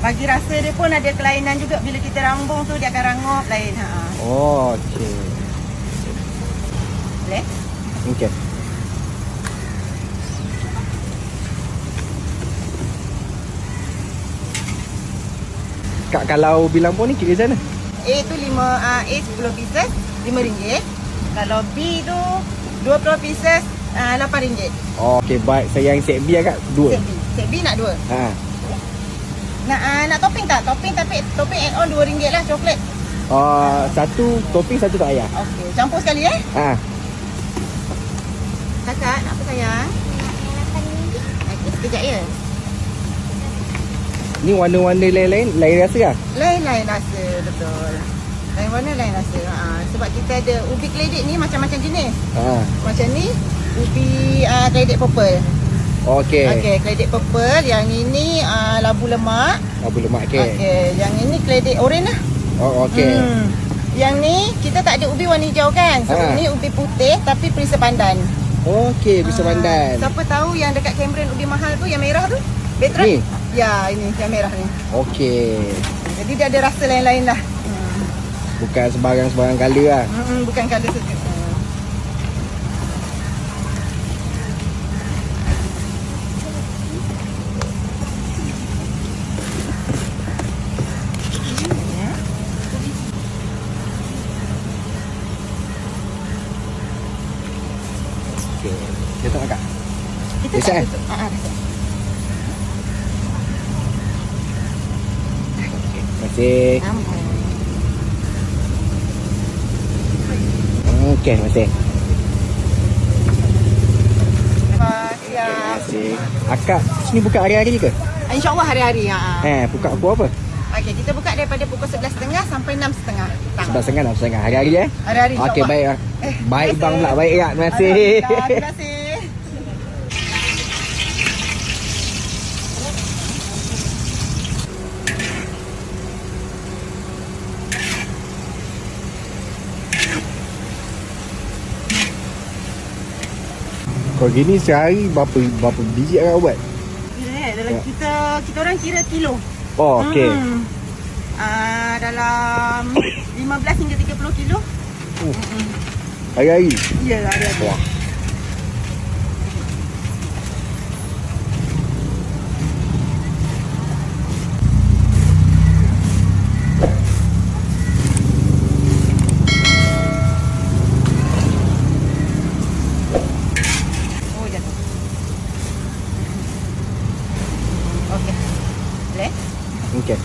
bagi rasa dia pun ada kelainan juga. Bila kita rambung tu dia akan rangup lain. Oh, okey. Boleh? Okey. Kak, kalau ubi lampung ni kira macam mana? A tu 10 pieces RM5. Kalau B tu 20 pieces RM8. Oh, okey, baik. Saya yang set B lah, Kak. 2. Set B nak 2. Ha. Nak topping tak? Topping tapi topping add on RM2 lah coklat. Satu topping, satu tak payah. Okey, campur sekali Ha. Kakak, nak apa sayang? Okey, sekejap ya. Ni warna-warna lain-lain, lain rasa lah? Lain-lain rasa, betul. Lain warna, lain rasa. Sebab kita ada ubi keledek ni macam-macam jenis. Macam ni, ubi keledek purple. Okey. Okey, keledek purple. Yang ini labu lemak. Labu lemak, okey. Okey, yang ini keledek oren lah. Oh, okey. Yang ni, kita tak ada ubi warna hijau kan? So, ini ubi putih tapi perisa pandan. Okey, perisa pandan. Siapa tahu yang dekat Cameron ubi mahal tu, yang merah tu? Betrat? Ni? Ya, ini yang merah ni. Okey. Jadi dia ada rasa lain-lain lah. Bukan sebarang-sebarang colour lah. Bukan colour saja. Okey. Dia tak Kak? Kita Reset, tak tutup. Terima kasih. Okey, terima kasih. Ya. Terima kasih. Akak sini buka hari-hari ke? InsyaAllah hari-hari. Buka pukul apa? Okey, kita buka daripada pukul 11.30 sampai 6.30 petang. 11.30, 6.30. Hari-hari Hari-hari. Okey, baik. Baik bang pula. Baik Kak. Terima kasih. Terima kasih. Kalau gini sehari berapa biji Kak buat? Dalam kita orang kira kilo. Oh, okey. Dalam 15 hingga 30 kilo. Hari-hari? Ya, ada. Wah. Oh, jatuh. Okey. Boleh? Okey.